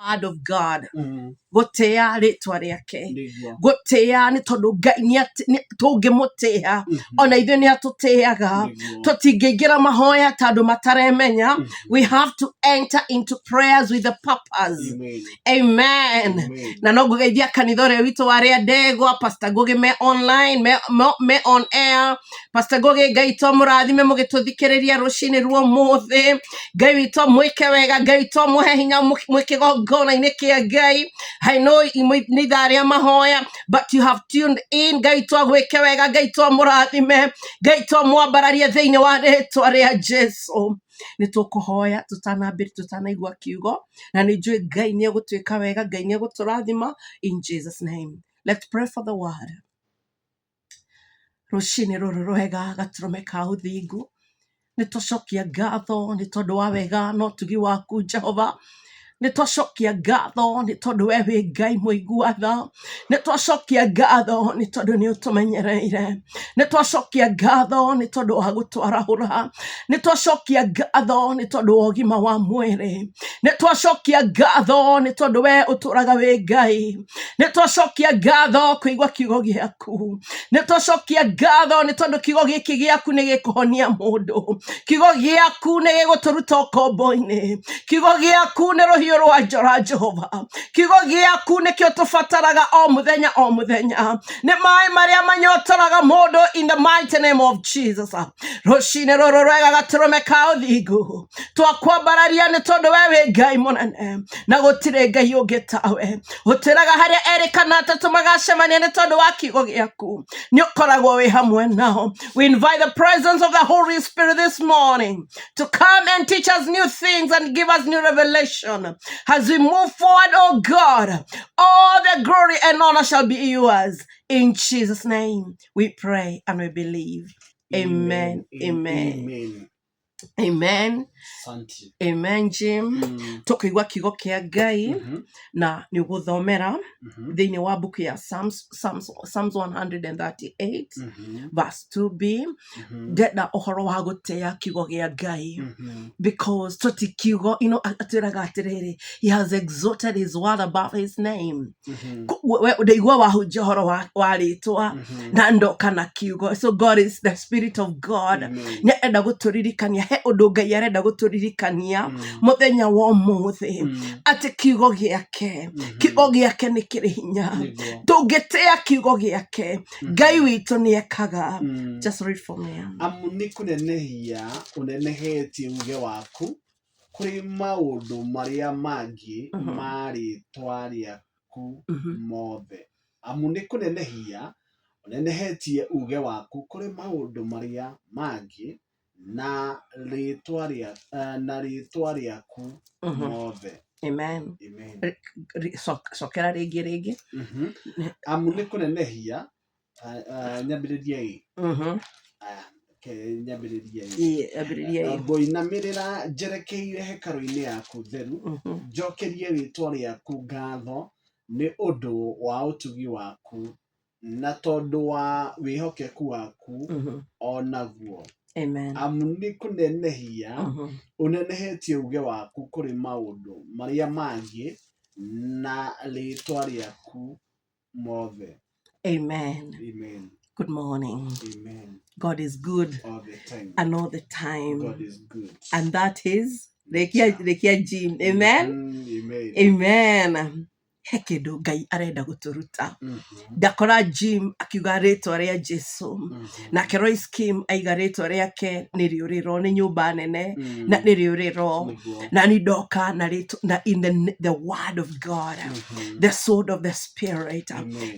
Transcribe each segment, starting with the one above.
word of God. Gotea ritwa riake gotea ni tondu Ngai ni tungimutia ona ithuĩ ni atutiaga tutingĩingĩra mahoya tondu mataremenya. We have to enter into prayers with the purpose. Amen. Na no ngugeithia kanitha ũrĩa witũ wa rĩa ndegwa Pastor Ngugi me online me on air. Pastor Ngugi Ngai to mũrathime mũgĩtũthikĩrĩria rũcinĩ rwa ũmũthĩ. Ngai witũ mwĩke wega, Ngai to mũhe hinya mwĩke gongona-inĩ kĩa Ngai. I know ni tharia mahoya, but you have tuned in. Ngai to gwĩke wega, Ngai to mũrathime, Ngai to mwambararie thĩinĩ wa rĩtwa rĩa Jesu. Nĩ tũkũhoya tutanaigua kiugo na nĩ njũĩ Ngai nĩ egũtwĩka wega, Ngai nĩ egũtũrathima in Jesus name. Let's pray for the word. Rũcinĩ rũrũ rwega gatũrũme ka ũthingu nĩ tũcokia ngatho nĩ tondũ wa wega no tugi waku Jehova. Nĩ twacokia ngatho nĩ tondũ we wĩ Ngai mũigua-tha. Nĩ twacokia ngatho nĩ tondũ nĩ ũtũmenyereire. Nĩ twacokia ngatho nĩ tondũ wa gũtwarahũra. Nĩ twacokia ngatho nĩ tondũ wa ũgima wa mwĩrĩ. Nĩ twacokia ngatho nĩ tondũ we ũtũraga wĩ Ngai. Nĩ twacokia ngatho kũigua kiugo gĩaku. Nĩ twacokia ngatho nĩ tondũ kiugo gĩkĩ gĩaku nĩ gĩkũhonia mũndũ. Kiugo gĩaku nĩ gĩgũtũruta ũkombo-inĩ. Kiugo gĩaku nĩ rũhiũ rwa njora Jehova. Kiugo gĩaku nĩkĩo tũbataraga o mũthenya. Nĩ maĩ marĩa manyotoraga mũndũ in the mighty name of Jesus. Rũcinĩ rũrũ rwega gatũrũme ka ũthingu twakwambararia nĩ tondũ we wĩ Ngai mũnene na gũtirĩ Ngai ũngĩ tawe. Ũtwĩraga harĩa erĩ kana atatũ magacemania nĩ tondũ wa kiugo gĩaku nĩ ũkoragwo wĩ hamwe nao. We invite the presence of the Holy Spirit this morning to come and teach us new things and give us new revelation. As we move forward, oh God, all the glory and honor shall be yours. In Jesus' name, we pray and we believe. Amen. Amen. Amen. Amen, Jim. Tũkĩigua kiugo kĩa Ngai na nĩ gũthomera thĩinĩ wa book ya Psalms 138 verse 2b. Ndenda ũhoro wa gũtĩa kiugo gĩa Ngai because tũti kiugo atwĩraga atĩrĩrĩ, he has exalted his word above his name. Ndaigua wahunjia ũhoro wa rĩtwa na ndoka na kiugo. So God is the Spirit of God. Nĩ enda gũtũririkania he ũndũ Ngai arenda gũtũririkania mũthenya wa ũmũthĩ atĩ kiugo gĩake nĩ kĩrĩ hinya. Tũngĩtĩa kiugo gĩake Ngai witũ nĩ ekaga. Just read for me. Amu nĩ kũnenehia ũnenehetie uge waku kũrĩ maũndũ marĩa mangĩ ma rĩtwa rĩaku mothe. Amu nĩ kũnenehia ũnenehetie uge waku kũrĩ maũndũ marĩa mangĩ na rĩtwa rĩaku mothe. Amen. Cokera rĩngĩ. Amu nĩ kũnenehia nyambĩrĩria ngũinamĩrĩra njerekeire hekarũ-inĩ yaku theru, njokerie rĩtwa rĩaku ngatho nĩ ũndũ wa ũtugi waku na tondũ wa wĩhokeku waku onaguo. Amen. Amu nĩ kũnenehia ũnenehetie uge waku kũrĩ maũndũ marĩa mangĩ na rĩtwa rĩaku mothe. Amen. Amen. Good morning. Amen. God is good all the time. And all the time. God is good. And that is Rekia Jim. Amen. Amen. Amen. He kĩndũ Ngai arenda gũtũruta. Ndakora Jim akiuga rĩtwa rĩa Jesu. Nake Royce Kim aiga rĩtwa rĩake nĩ rĩũrĩro, nĩ nyũmba nene na nĩ rĩũrĩro. Na nĩ ndoka na in the word of God, the sword of the Spirit,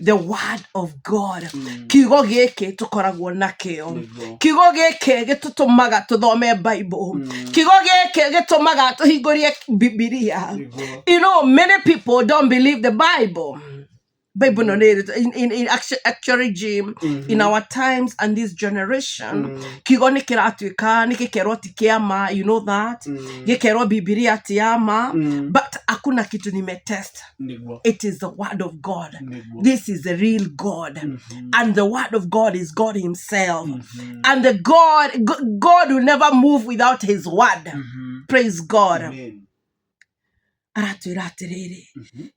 the word of God. Kiugo gĩkĩ tũkoragwo nakĩo. Kiugo gĩkĩ gĩtũtũmaga tũthome Bible. Kiugo gĩkĩ gĩtũmaga tũhingũrie Bibilia. You know, many people don't believe the Bible. Bible no in actually Jim in our times and this generation kiugo nĩ kĩratuĩka nĩ gĩkerwo ti kĩama, you know that gĩkerwo Bibilia ti ama, but hakuna kitu nimetest. It is the word of God. This is the real God, and the word of God is God himself, and the God will never move without his word. Praise God. Amen. aratwira atiriri,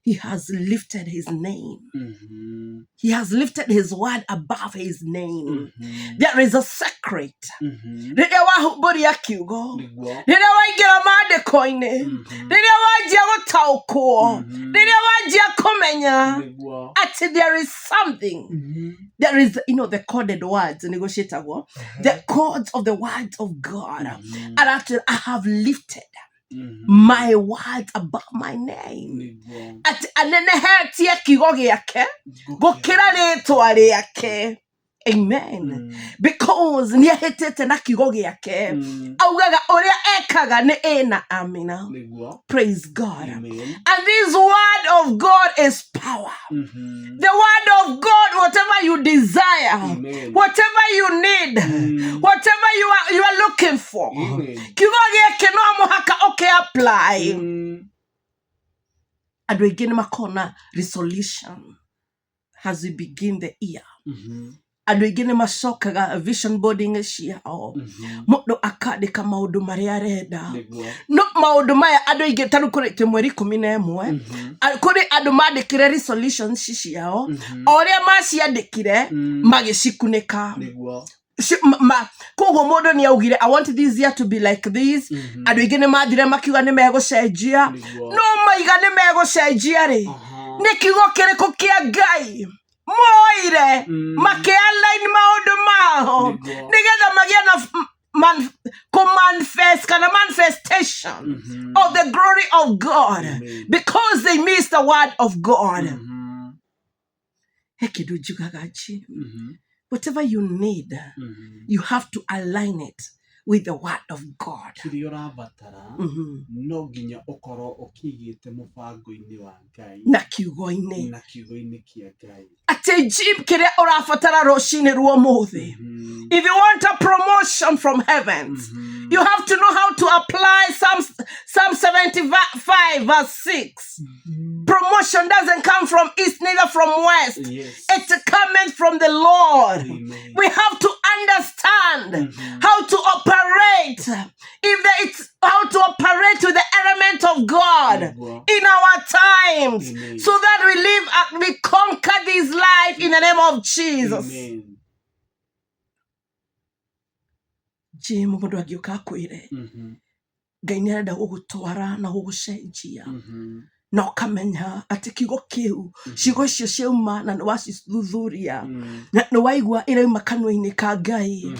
he has lifted his name. He has lifted his word above his name. There is a secret. Riria wahumbũria kiugo, riria waingira maandĩko-inĩ, riria wanjia gũtaũkwo, riria wanjia kũmenya ati there is something. There is, the coded words, the codes of the words of God. And I have lifted my words above my name. Ati anenehetie kiugo gĩake gũkĩra rĩĩtwa rĩake. Amen. Because nĩehĩtĩte na kiugo gĩake. Augaga ũrĩa ekaga nĩ ĩna amina. Praise God. Amen. And this word of God is power. The word of God, whatever you desire, whatever you need, whatever you are looking for, kiugo gĩake no mũhaka apply. And we begin makona resolution as we begin the year. And we begin macokaga vision boarding ciao. Mũndũ akandĩka maũndũ marĩa arenda. No maũndũ maya andũ aingĩ tarĩ kũrĩte mweri 11. Kũrĩ andũ mandĩkire resolutions ciao. O ũrĩa maciandĩkire magĩcikunĩka. Koguo mũndũ nĩaugire I want this year to be like this. Andũ aingĩ nĩmathire makiuga nĩmegũcenjia. No maiga nĩmegũcenjia rĩ. Nĩ kiugo kĩrĩkũ kĩa Ngai moire makialign maũndũ mao nĩgetha magĩe na manifestation of the glory of God. Because they missed the word of God. Whatever you need, you have to align it with the word of God. No nginya ũkorwo ũkĩigĩte mũbango-inĩ wa Ngai na kiugo-inĩ kĩa Ngai. Ati jim kĩrĩa ũrabatara rũcinĩ rwa ũmũthĩ. If you want a promotion from heavens, you have to know how to apply Psalm 75 verse 6. Promotion doesn't come from east, neither from west. It's coming from the Lord. We have to understand how to operate. It's how to operate with the element of God in our times, so that we conquer this life in the name of Jesus. Jim mũndũ agĩũka akwĩre Ngai nĩarenda gũgũtwara na gũgũcenjia. Na ũkamenya atĩ kiugo kĩu ciugo icio ciauma na nĩwacithuthuria na nĩwaigua irauma kanua-inĩ ka Ngai.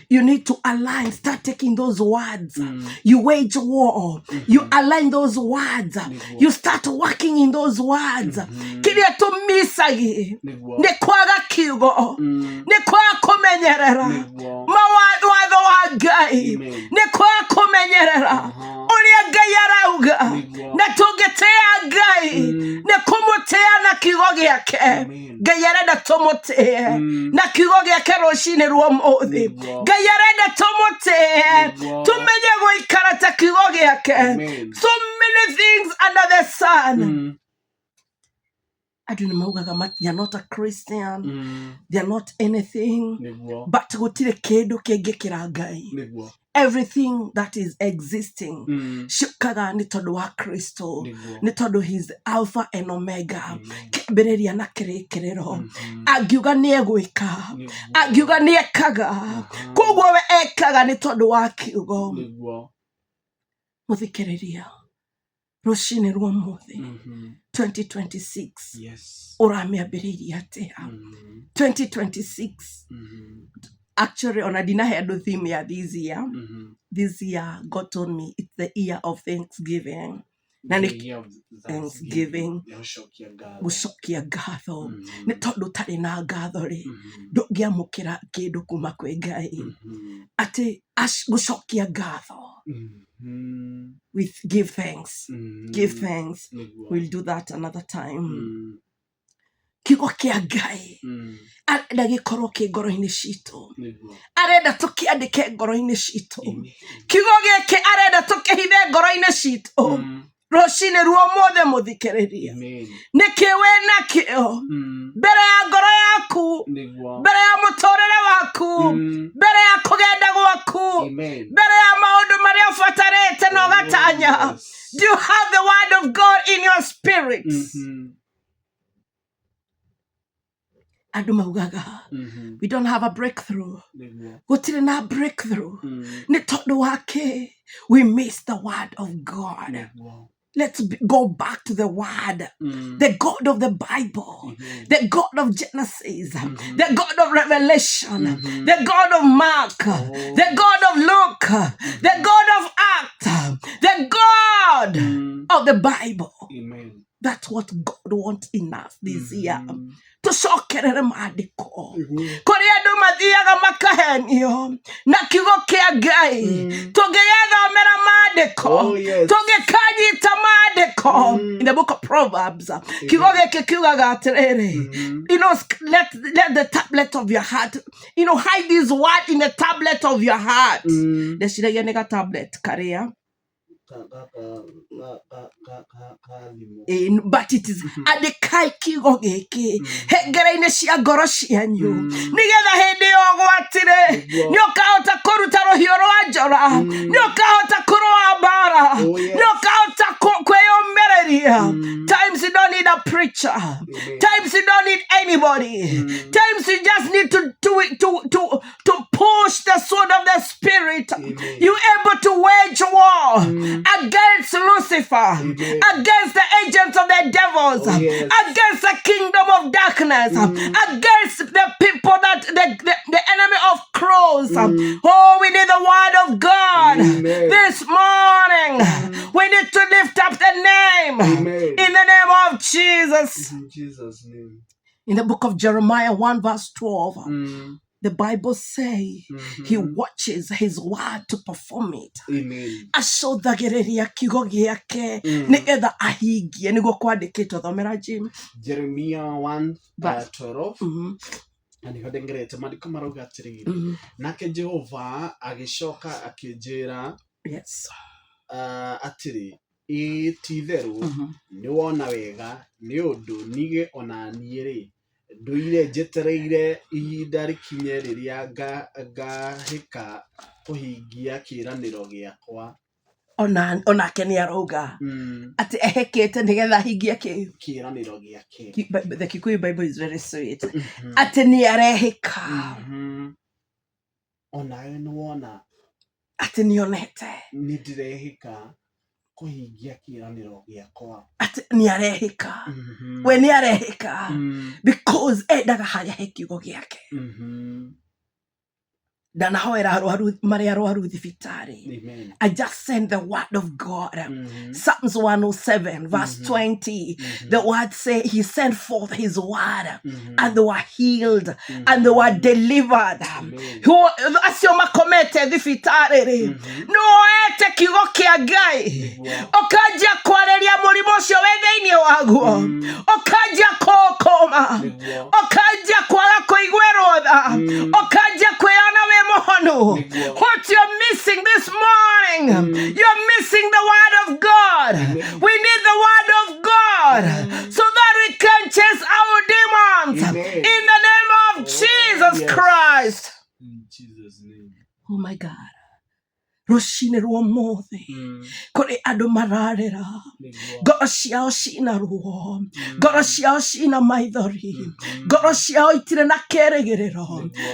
You need to align, start taking those words. You wage war, you align those words, you start working in those words. Kĩrĩa tũmissagi nĩ kwaga kiugo, nĩ kwaga kũmenyerera mawatho wa Ngai, nĩ kwaga kũmenyerera ũrĩa Ngai arauga. Na tũngĩtĩa Ngai nĩ kũmũtĩa na kiugo gĩake. Ngai arenda tũmũtĩe na kiugo gĩake rũcinĩ rwa ũmũthĩ. Ngai arenda tũmũtĩe tũmenye gũikara ta kiugo gĩake. So many things under the sun. Andũ nĩmaugaga they are not a Christian, they are not anything, but gũtirĩ kĩndũ kĩngĩkĩra Ngai. Everything that is existing ciũkaga nĩ tondũ wa Kristo, nĩ tondũ he is Alpha and Omega, kĩambĩrĩria na kĩrĩkĩrĩro. Angiuga nĩegwĩka, angiuga nĩekaga, koguo we ekaga nĩ tondũ wa kiugo. Mũthikĩrĩria, rũcinĩ rwa ũmũthĩ 2026 ũramĩambĩrĩirie atĩa? 2026 actually on a dinner theme ya this year. This year God told me it's the year of Thanksgiving. Thanksgiving. Gũcokia ngatho. Nĩ tondũ ũtarĩ na ngatho rĩ, ndũngĩamũkĩra kĩndũ kuma kwĩ Ngai. Atĩ gũcokia ngatho. We give thanks. Give thanks. We'll do that another time. Kiugo kĩa Ngai arenda gĩkorwo kĩ ngoro-inĩ citũ. Arenda tũkĩandĩke ngoro-inĩ citũ. Kiugo gĩkĩ arenda tũkĩhithe ngoro-inĩ citũ. Rũcinĩ rwa ũmũthĩ mũthikĩrĩria. Nĩkĩ wĩ nakĩo mbere ya ngoro yaku mbere ya mũtũrĩre waku mbere ya kũgenda gwaku mbere ya maũndũ marĩa ũbatarĩte na ũgatanya. Do you have the word of God in your spirit? Andũ maugaga we don't have a breakthrough. Gũtirĩ na breakthrough. Nĩ tondũ wake we miss the word of God. Let's go back to the word, the God of the Bible, the God of Genesis, the God of Revelation, the God of Mark, the God of Luke, the God of Acts, the God of the Bible. Amen. That's what God wants in us this year. Tucokerere maandĩko kũrĩa andũ mathiaga makahenio na kiugo kĩa Ngai. Tũngĩgethomera maandĩko, tũngĩkanyita maandĩko. In the book of Proverbs, kiugo gĩkĩ kiugaga atĩrĩrĩ, let the tablet of your heart, hide this word in the tablet of your heart. Ndeciragia nĩ ga tablet karĩa. But it is andĩkai kiugo gĩkĩ hengere-inĩ cia ngoro cianyu nĩgetha hĩndĩ ya ũgwati-rĩ nĩ ũkahota kũruta rũhiũ rwa njora, nĩ ũkahota kũrũa mbara, nĩ ũkahota kwĩyũmĩrĩria. Times you don't need a preacher, times you don't need anybody, times you just need to push the sword of the Spirit. You're able to wage war against Lucifer, against the agents of the devils, against the kingdom of darkness, against the people that the enemy of crows. Oh, we need the word of God. This morning. We need to lift up the name. In the name of Jesus. In Jesus' name. In the book of Jeremiah 1 verse 12. The Bible says he watches his word to perform it. Amen. Acũthagĩrĩria kiugo gĩake nĩgetha ahingie. Nĩguo kwandĩkĩtwo, thomera Jim. Jeremiah 1:12. Na nĩho ndengerete maandĩko marauga atĩrĩrĩ, nake Jehova agĩcoka akĩnjĩra atĩrĩ, ti-itherũ nĩ wona wega nĩ ũndũ nige ona niĩ-rĩ ndũire njetereire ihinda rĩkinye rĩrĩa ngahĩka kũhingia kĩĩranĩro gĩakwa. Onake nĩ arauga atĩ ehekete nĩgetha ahingie kĩĩranĩro gĩake. The Kikuyu Bible is very sweet. Atĩ nĩ arehĩka. Onawe nĩ wona atĩ nĩ onete nĩ ndĩrehĩka kũhingia kĩĩranĩro gĩakwa. Atĩ nĩ arehĩka. We nĩ arehĩka because endaga harĩa he kiugo gĩake. Ndanahoera marĩa arwaru thibitarĩ. I just sent the word of God. Psalms 107 verse 20. The word say he sent forth his word and they were healed and they were delivered. Acio makomete thibitarĩ-rĩ nĩwoete kiugo kĩa Ngai ũkanjia kwarĩria mũrimũ ũcio wĩ thĩinĩ waguo, ũkanjia kũũkũma, ũkanjia kwaga kũiguĩrwo tha, ũkanjia kwĩona wĩ mũhonu. What you're missing this morning, you're missing the word of God. We need the word of God so that we can chase our demons in the name of Jesus Christ. In Jesus' name. Oh my God. Rũcinĩ rwa ũmũthĩ kũrĩ andũ mararĩra, ngoro ciao ciĩna ruo, ngoro ciao ciĩna maithori, ngoro ciao itirĩ na kĩĩrĩgĩrĩro.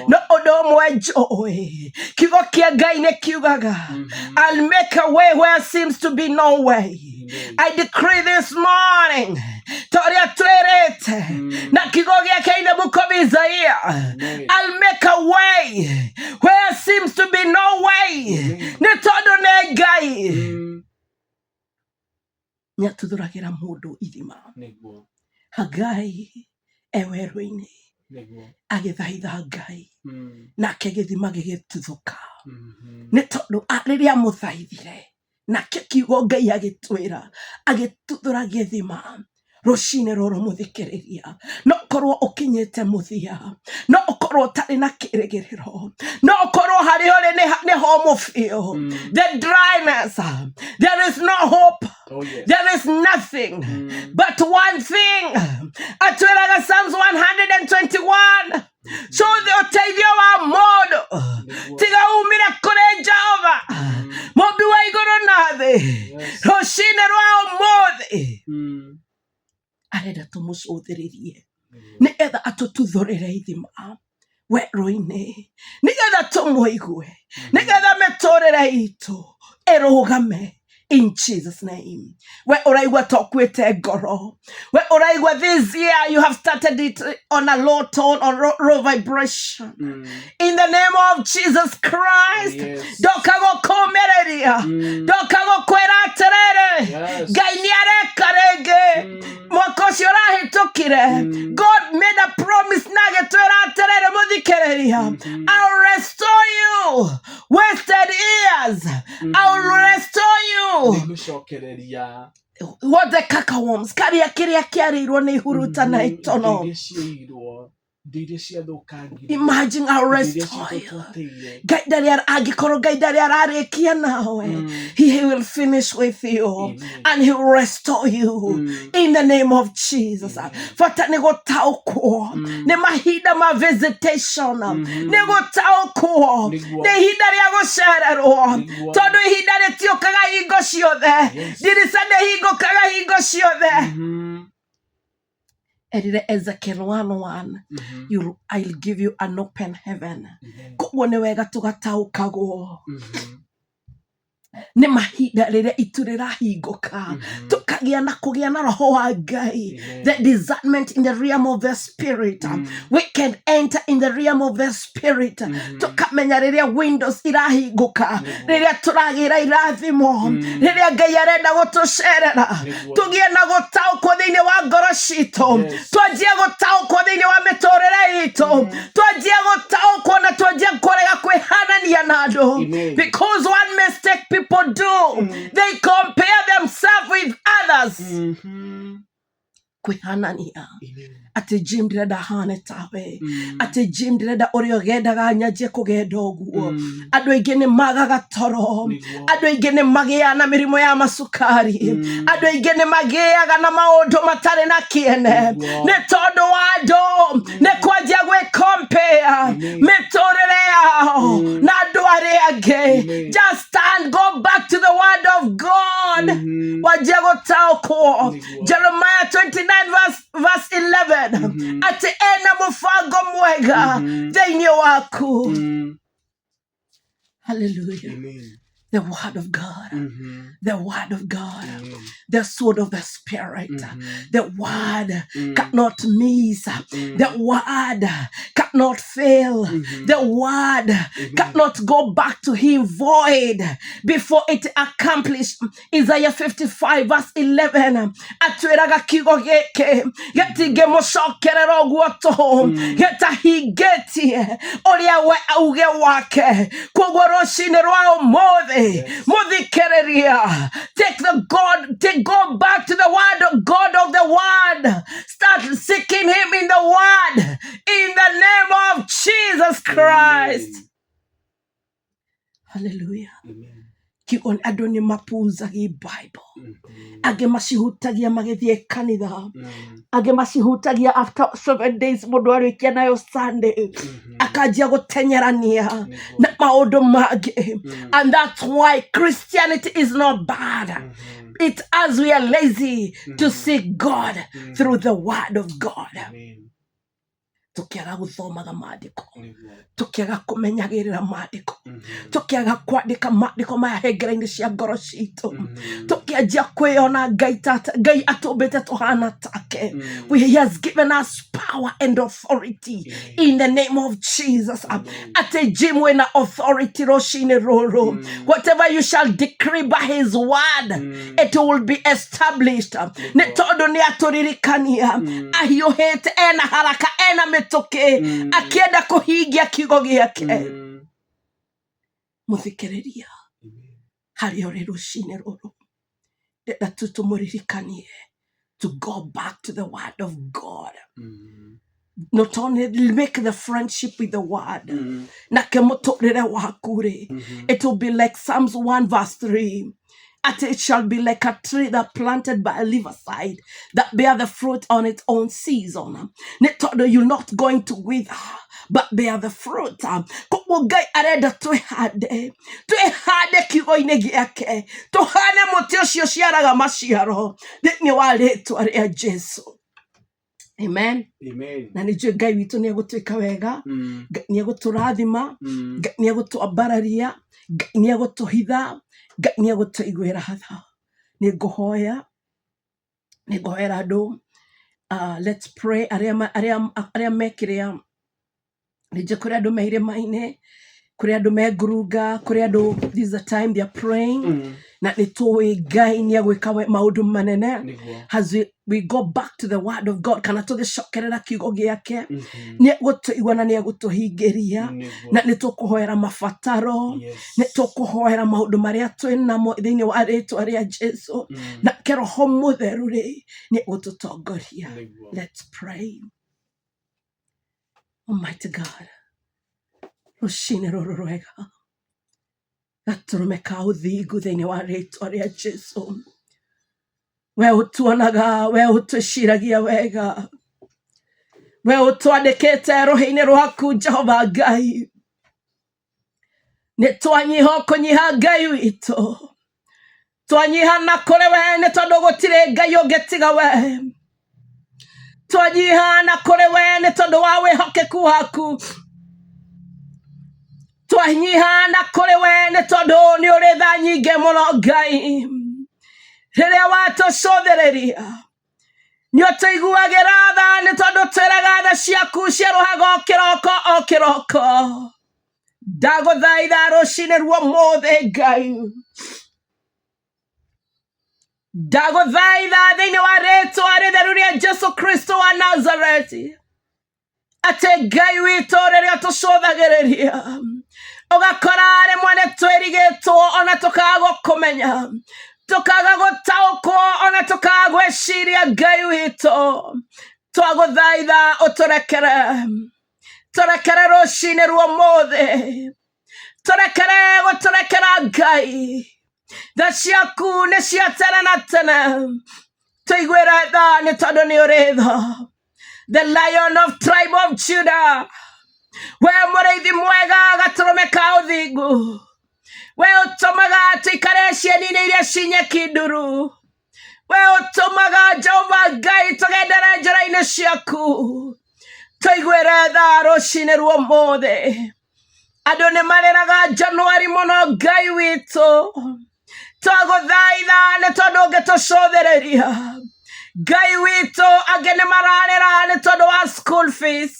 No ũndũ ũmwe njũĩ, kiugo kĩa Ngai nĩ kiugaga, I'll make a way where seems to be no way. I decree this morning, Toria twĩrĩte na kiugo gĩake in the book of Isaiah, I'll make a way where seems to be no way. Nĩ tondũ nĩ Ngai nĩatuthũragĩra mũndũ ithima. Hagai werũ-inĩ agĩthaitha Ngai nake gĩthima gĩgĩtuthũka. Nĩ tondũ rĩrĩa amũthaithire nake kiugo Ngai agĩtwĩra agĩtuthũra gĩthima. Rũcinĩ rũrũ mũthikĩrĩria, no ũkorwo ũkinyĩte mũthia, no ũkorwo ũtarĩ na kĩĩrĩgĩrĩro, no ũkorwo harĩa ũrĩ nĩ homũ biũ. The dryness, there is no hope. There is nothing but one thing. Atwĩraga Psalms 121 arenda tumucuthiririe nigetha atututhurire ithima werũ-inĩ nigetha tumuigue nigetha miturire itu irugame in Jesus name. We uraigua tokwite ngoro. We uraigua this year you have started it on a low tone or low vibration. In the name of Jesus Christ. Yes. Dokago komereria. Dokago kwera terere. Yes. Gainiare karege. Mokoshi orahitukire. God made a promise nage twera terere mudikereria. I'll restore you. Wasted years. I'll restore you. Nĩgũcokereria Wothe kakaworms karia kiria kiarirwo ni huruta na itono. indo iria ciairwo indo iria ciathũkangirio Imagine I'll indo iria restore you. citũtũteire Ngai ndarĩ angĩkorwo Ngai ndarĩ ararĩkia nawe, he will finish with you. Amen. And he will restore you in the name of Jesus. Bata nĩ gũtaũkwo nĩ mahinda ma visitation, nĩ gũtaũkwo Nĩguo. nĩ ihinda rĩa gũcererwo, Nĩguo. tondũ ihinda rĩtiũkaga hingo ciothe. Yes. Ndirica ndĩhingũkaga hingo ciothe. Mhm. Erire Ezekiel 1:1, I'll give you an open heaven. Koguo nĩ wega tũgataũkagwo nĩ mahinda rĩrĩa itu rĩrahingũka, tukagĩa na kũgĩa na roho wa Ngai, the discernment in the realm of the spirit. We can enter in the realm of the spirit, tukamenya rĩrĩa windows irahingũka, rĩrĩa tũragĩra irathimo, rĩrĩa Ngai arenda gũtũcerera, tũgĩe na gũtaũkwo thĩinĩ wa ngoro citũ, twanjie gũtaũkwo thĩinĩ wa mĩtũrĩre itũ, twanjie gũtaũkwo na twanjie kũrega kwĩhanania na andũ. Because one mistake people do, they compare themselves with others. Kwihanania ati Jim ndirenda hane tawe, ati Jim ndirenda ũrĩa ũgendaga nyanjie kũgenda ũguo. Andũ aingĩ nĩ magaga toro, andũ aingĩ nĩ magĩaga na mĩrimũ ya macukari, andũ aingĩ nĩ magĩaga na maũndũ matarĩ na kĩene nĩ tondũ wa andũ nĩ kwanjia gwĩcompare mĩtũrĩre yao na andũ arĩa angĩ. Just stand, go back to the word of God. Wanjie gũtaũkwo. Jeremiah 29 verse 11. Ati ena mũbango mwega thĩinĩ waku. Hallelujah. Amen. The word of God, the word of God, the sword of the spirit, the word cannot miss, the word cannot fail, the word cannot go back to him void before it accomplished. Isaiah 55 verse 11. Atwiraga kigo geke getige mucokerera ũguo tũhũ getahingetie ũrĩa we auge wake. Koguo rũcinĩ rwa ũmũthĩ muthikereria, go back to the word of God of the word. Start seeking him in the word in the name of Jesus Christ. Amen. Hallelujah. Amen. Kion adoni mapuzagi Bible. Age macihutagia magithie kanitha. Age macihutagia after 7 days mundu arikia nayo Sunday. Akajia gutenyerania na maundu magi. And that's why Christianity is not bad. It's as we are lazy to seek God through the word of God. Amen. Tukiaga guthomaga maandiko, tukiaga kumenyagirira maandiko, tukiaga kwandika maandiko maya hengera-inĩ cia ngoro citũ, tukianjia kwĩona Ngai atũmbĩte tũhana take. He has given us power and authority in the name of Jesus. Ati Jim wĩna authority rũcinĩ rũrũ. Whatever you shall decree by his word, it will be established. Nĩ tondũ nĩ atũririkania ahiũhĩte, ena haraka, ena mĩtũkĩ, akienda kũhingia kiugo gĩake. Mũthikĩrĩria harĩ ũrĩ rũcinĩ rũrũ, ndĩrenda tu tũmũririkanie to go back to the word of God. Not only make the friendship with the word, nake mũtũrĩre waku rĩ, it will be like Psalms 1 verse 3. It shall be like a tree that planted by a riverside that bear the fruit on its own season. You're not going to wither, but bear the fruit. Koguo Ngai arenda twihande kiugo-inĩ gĩake, tũhane mũtĩ ũcio ũciaraga maciaro thĩinĩ wa rĩĩtwa rĩa Jesũ. Amen. Amen. Na nĩnjũĩ Ngai witũ nĩegũtwĩka wega, Ngai nĩegũtũrathima, Ngai nĩegũtwambararia, Ngai nĩegũtũhitha, Ngai nĩegũtũiguĩra tha. Nĩngũhoera andũ, let's pray. Arĩa mekĩrĩa nĩnjũĩ kũrĩ andũ me irĩma-inĩ, kũrĩ andũ me ngurunga, kũrĩ andũ this is the time they are praying. Na nĩtũĩ Ngai nĩegwĩka maũndũ manene as we go back to the word of God, kana tũgĩcokerera kiugo gĩake, nĩegũtũigua na nĩegũtũhingĩria, na nĩtũkũhoera mabataro, nĩtũkũhoera maũndũ marĩa twĩnamo thĩinĩ wa rĩĩtwa rĩa Jesũ, nake Roho Mũtheru nĩegũtũtongoria. Let's pray. Almighty God, rũciinĩ rũrũ rwega, gatũrũme ka ũthingu thĩinĩ wa rĩĩtwa rĩa Jesũ. We ũtuonaga, we ũtũciragia wega, we ũtwandĩkĩte rũhĩ-inĩ rwaku Jehova Ngai. Nĩtwanyiha kũnyiha Ngai witũ, twanyiha na kũrĩ we nĩ tondũ gũtirĩ Ngai ũngĩ tiga we. Twanyiha na kũrĩ we nĩ tondũ wa wĩhokeku waku. Twanyiha na kũrĩ we nĩ tondũ nĩ ũrĩ tha nyingĩ mũno Ngai. Rĩrĩa watũcũthĩrĩria nĩũtũiguagĩra tha, nĩ tondũ twĩraga tha ciaku ciarũhaga o kĩroko. Ndagũthaitha rũciinĩ rwa ũmũthĩ Ngai, ndagũthaitha thĩinĩ wa rĩĩtwa rĩtheru rĩa Jesũ Kristo wa Nazareti, atĩ Ngai witũ rĩrĩa tũcũthagĩrĩria ũgakora rĩmwe nĩtwĩrigĩtwo ona tũkaga gũkũmenya, tũkaga gũtaũkwo ona tũkaga gwĩciria Ngai witũ. Twagũthaitha ũtũrekere, tũrekere rũciinĩ rwa ũmũthĩ, tũrekere gũtũrekera Ngai. Tha ciaku nĩ cia tene na tene, tũiguĩre tha nĩ tondũ nĩ ũrĩ tha. The Lion of tribe of Judah, we mũrĩithi mwega, gatũrũme ka ũthingu, we ũtũmaga tũikare cieni-inĩ iria cinyeki nduru, we ũtũmaga Jehova Ngai tũgendere njĩra-inĩ ciaku. Tũiguĩre tha rũciinĩ rwa ũmũthĩ. Andũ nĩ marĩraga Januari mũno Ngai witũ, twagũthaitha nĩ tondũ ũngĩtũcũthĩrĩria Ngai witũ. Angĩ nĩ mararĩra nĩ tondũ wa school fees,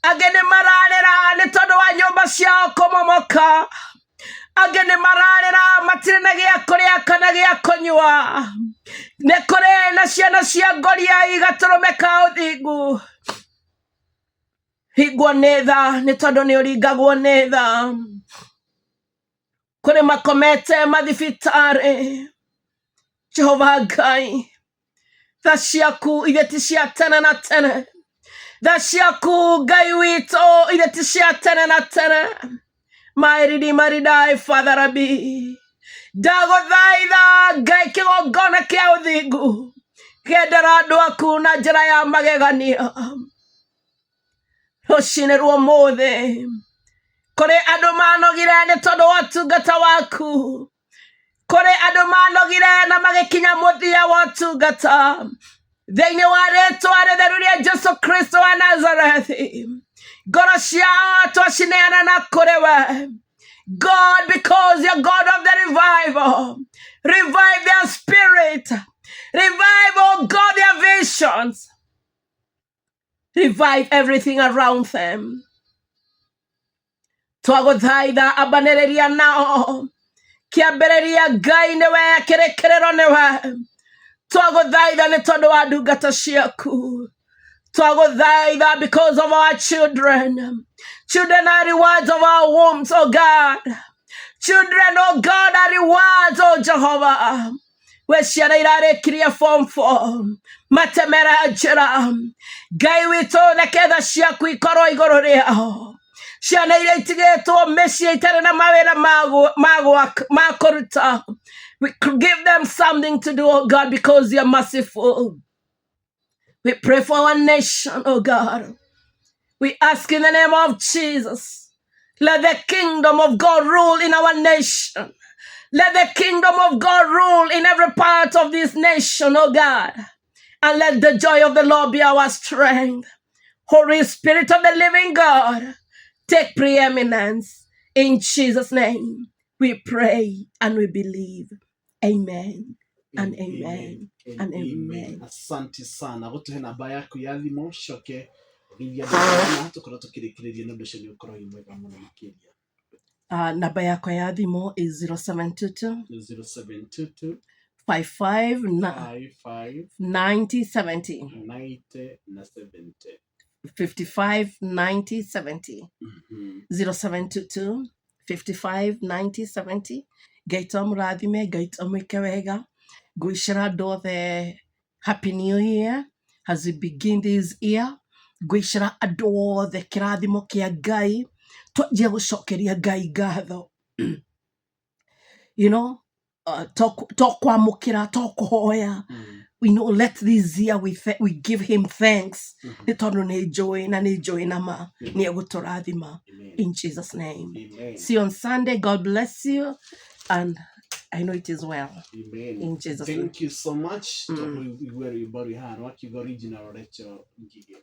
angĩ nĩ mararĩra nĩ tondũ wa nyũmba ciao kũmomoka, angĩ nĩ mararĩra matirĩ na gĩa kũrĩa kana gĩa kũnyua. Nĩ kũrĩ na ciana cia ngoriai, gatũrũme ka ũthingu. Hingwo nĩ tha nĩ tondũ nĩ ũringagwo nĩ tha. Kũrĩ makomete mathibitarĩ, Jehova Ngai, tha ciaku ithe ti cia tene na tene. Tha ciaku Ngai witũ ithe ti cia tene na tene. My Redeemer died, Father Rabbi. Ndagũthaitha Ngai kĩgongona kĩa ũthingu, gendera andũ aku na njĩra ya magegania. Rũciinĩ rwa ũmũthĩ, kũrĩ andũ manogire nĩ tondũ wa ũtungata waku, kũrĩ andũ manogire na magĩkinya mũthia wa ũtungata, thĩinĩ wa rĩĩtwa rĩtheru rĩa Jesũ Kristo wa Nazarethi. Ngoro ciao twacineana na kũrĩ we God, because you're God of the revival. Revive their spirit, revive, oh God, their visions, revive everything around them. Twagũthaitha ambanĩrĩria nao, kĩambĩrĩria Ngai nĩwe, kĩrĩkĩrĩro nĩwe. Twagũthaitha nĩ tondũ wa ndungata ciaku. Twagũthaitha because of our children. Children are rewards of our wombs, oh God. Children, oh God, are rewards, oh Jehovah. We ciana irarĩkirie form 4, matemera njĩra. Ngai witũ neketha ciaku ikorwo igũrũ rĩao. Ciana iria itigĩtwo mĩciĩ itarĩ na mawĩra ma kũruta. We give them something to do, oh God, because you're merciful. We pray for our nation, oh God. We ask in the name of Jesus, let the kingdom of God rule in our nation. Let the kingdom of God rule in every part of this nation, oh God. And let the joy of the Lord be our strength. Holy Spirit of the living God, take preeminence. In Jesus' name, we pray and we believe. Amen and amen and amen. Asante sana gutuhe namba yaku ya thimu coke githia ndana tukorwo tukirikiriria nundu ucio ni ukorwo wi mwega muno makiria. Namba yakwa ya thimu is 0722 0722 55 55 90 70 90 na 70 55 90 70 0722 55 90 70. Gaita murathime, gaita mwike wega. Gwishira andũ othe Happy New Year as we begin this year. Gwishira andũ othe kĩrathimo kĩa Ngai. Twanjie gũcokeria Ngai ngatho. You know, to kwamũkĩra, to kũhoya. We know, let this year we give him thanks. Nĩ tondũ nĩ njũĩ na nĩ njũĩ na ma nĩ egũtũrathima. In Jesus' name. Amen. See you on Sunday. God bless you. And I know it is well. Amen. In Jesus' name. Thank you so much. Tohu igweru ibori hano akigo original recho ngige.